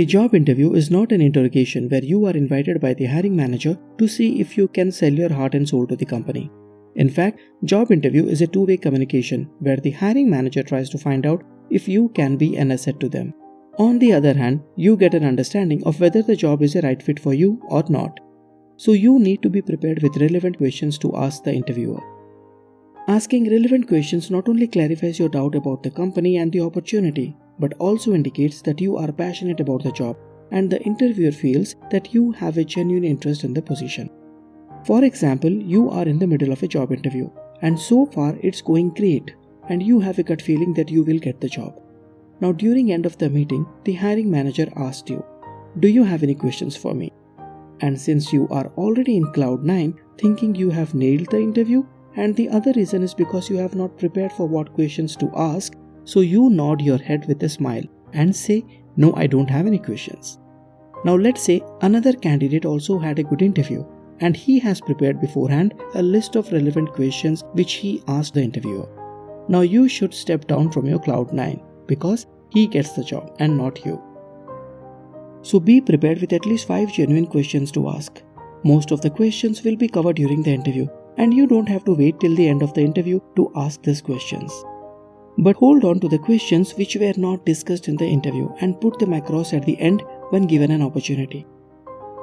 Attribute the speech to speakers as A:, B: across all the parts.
A: A job interview is not an interrogation where you are invited by the hiring manager to see if you can sell your heart and soul to the company. In fact, job interview is a two-way communication where the hiring manager tries to find out if you can be an asset to them. On the other hand, you get an understanding of whether the job is a right fit for you or not. So you need to be prepared with relevant questions to ask the interviewer. Asking relevant questions not only clarifies your doubt about the company and the opportunity, but also indicates that you are passionate about the job and the interviewer feels that you have a genuine interest in the position. For example, you are in the middle of a job interview and so far it's going great and you have a gut feeling that you will get the job. Now during end of the meeting, the hiring manager asked you, "Do you have any questions for me?" And since you are already in cloud 9 thinking you have nailed the interview, and the other reason is because you have not prepared for what questions to ask, so you nod your head with a smile and say, "No, I don't have any questions." Now let's say another candidate also had a good interview and he has prepared beforehand a list of relevant questions which he asked the interviewer. Now you should step down from your cloud 9 because he gets the job and not you. So be prepared with at least 5 genuine questions to ask. Most of the questions will be covered during the interview and you don't have to wait till the end of the interview to ask these questions. But hold on to the questions which were not discussed in the interview and put them across at the end when given an opportunity.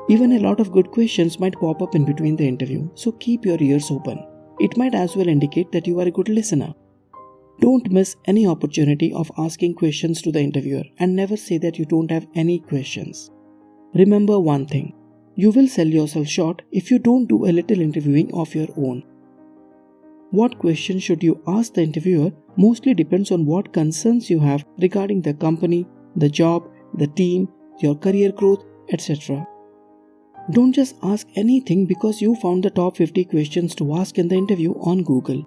A: Even a lot of good questions might pop up in between the interview, so keep your ears open. It might as well indicate that you are a good listener. Don't miss any opportunity of asking questions to the interviewer and never say that you don't have any questions. Remember one thing, you will sell yourself short if you don't do a little interviewing of your own. What question should you ask the interviewer mostly depends on what concerns you have regarding the company, the job, the team, your career growth, etc. Don't just ask anything because you found the top 50 questions to ask in the interview on Google.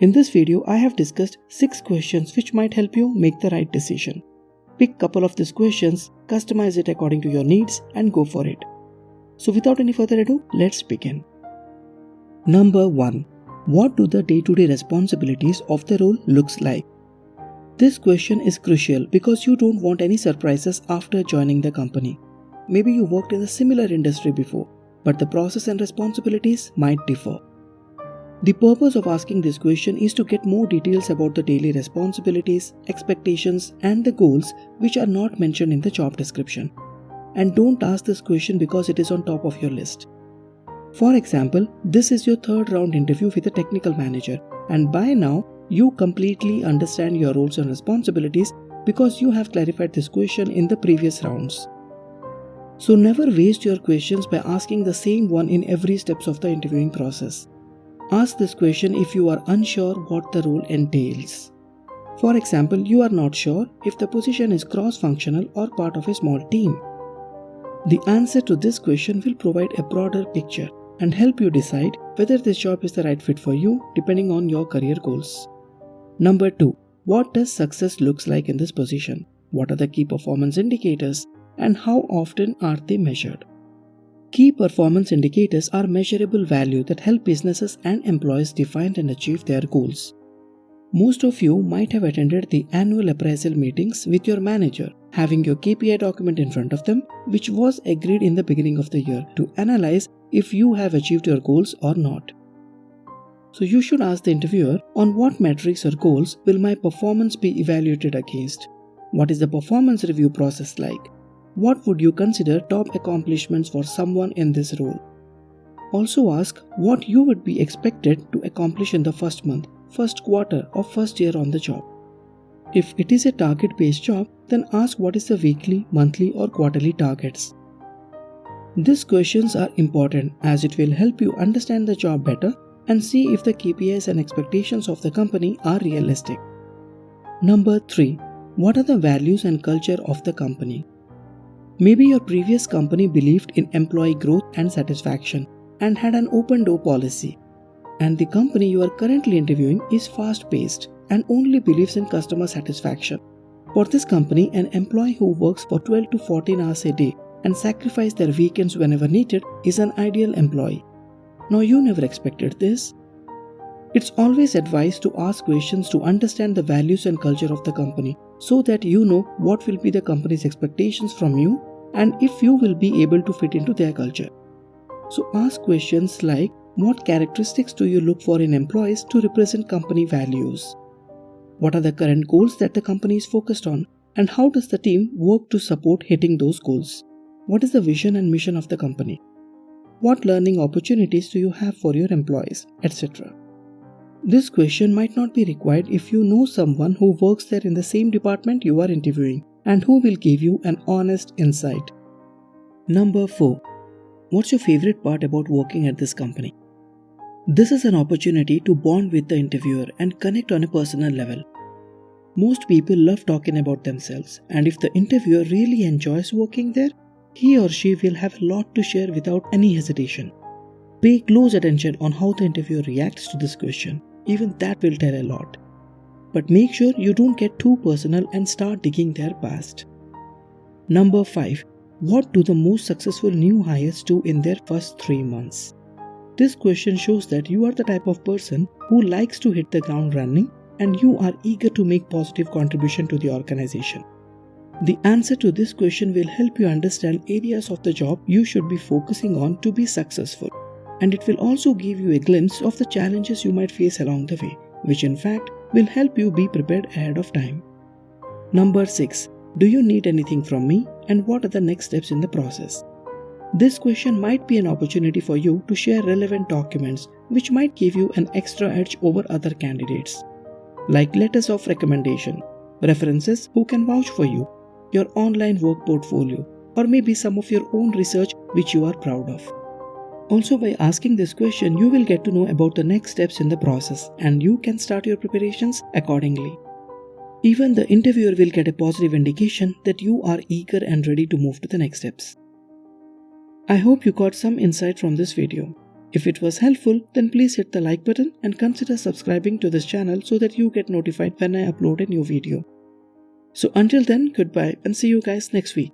A: In this video, I have discussed 6 questions which might help you make the right decision. Pick a couple of these questions, customize it according to your needs and go for it. So without any further ado, let's begin. Number 1. What do the day-to-day responsibilities of the role looks like? This question is crucial because you don't want any surprises after joining the company. Maybe you worked in a similar industry before, but the process and responsibilities might differ. The purpose of asking this question is to get more details about the daily responsibilities, expectations, and the goals which are not mentioned in the job description. And don't ask this question because it is on top of your list. For example, this is your 3rd round interview with a technical manager, and by now you completely understand your roles and responsibilities because you have clarified this question in the previous rounds. So never waste your questions by asking the same one in every steps of the interviewing process. Ask this question if you are unsure what the role entails. For example, you are not sure if the position is cross-functional or part of a small team. The answer to this question will provide a broader picture and help you decide whether this job is the right fit for you depending on your career goals. Number 2. What does success looks like in this position? What are the key performance indicators and how often are they measured? Key performance indicators are measurable value that help businesses and employees define and achieve their goals. Most of you might have attended the annual appraisal meetings with your manager, having your KPI document in front of them, which was agreed in the beginning of the year to analyze if you have achieved your goals or not. So you should ask the interviewer, on what metrics or goals will my performance be evaluated against? What is the performance review process like? What would you consider top accomplishments for someone in this role? Also ask what you would be expected to accomplish in the first month, first quarter or first year on the job. If it is a target-based job, then ask what is the weekly, monthly or quarterly targets. These questions are important as it will help you understand the job better and see if the KPIs and expectations of the company are realistic. Number 3. What are the values and culture of the company? Maybe your previous company believed in employee growth and satisfaction and had an open door policy. And the company you are currently interviewing is fast-paced and only believes in customer satisfaction. For this company, an employee who works for 12 to 14 hours a day and sacrifices their weekends whenever needed is an ideal employee. Now you never expected this. It's always advised to ask questions to understand the values and culture of the company so that you know what will be the company's expectations from you and if you will be able to fit into their culture. So ask questions like, what characteristics do you look for in employees to represent company values? What are the current goals that the company is focused on? And how does the team work to support hitting those goals? What is the vision and mission of the company? What learning opportunities do you have for your employees, etc.? This question might not be required if you know someone who works there in the same department you are interviewing and who will give you an honest insight. Number 4. What's your favorite part about working at this company? This is an opportunity to bond with the interviewer and connect on a personal level. Most people love talking about themselves, and if the interviewer really enjoys working there, he or she will have a lot to share without any hesitation. Pay close attention on how the interviewer reacts to this question, even that will tell a lot. But make sure you don't get too personal and start digging their past. Number 5. What do the most successful new hires do in their first 3 months? This question shows that you are the type of person who likes to hit the ground running and you are eager to make positive contribution to the organization. The answer to this question will help you understand areas of the job you should be focusing on to be successful. And it will also give you a glimpse of the challenges you might face along the way, which in fact will help you be prepared ahead of time. Number 6. Do you need anything from me and what are the next steps in the process? This question might be an opportunity for you to share relevant documents which might give you an extra edge over other candidates, like letters of recommendation, references who can vouch for you, your online work portfolio, or maybe some of your own research which you are proud of. Also, by asking this question, you will get to know about the next steps in the process and you can start your preparations accordingly. Even the interviewer will get a positive indication that you are eager and ready to move to the next steps. I hope you got some insight from this video. If it was helpful, then please hit the like button and consider subscribing to this channel so that you get notified when I upload a new video. So until then, goodbye and see you guys next week.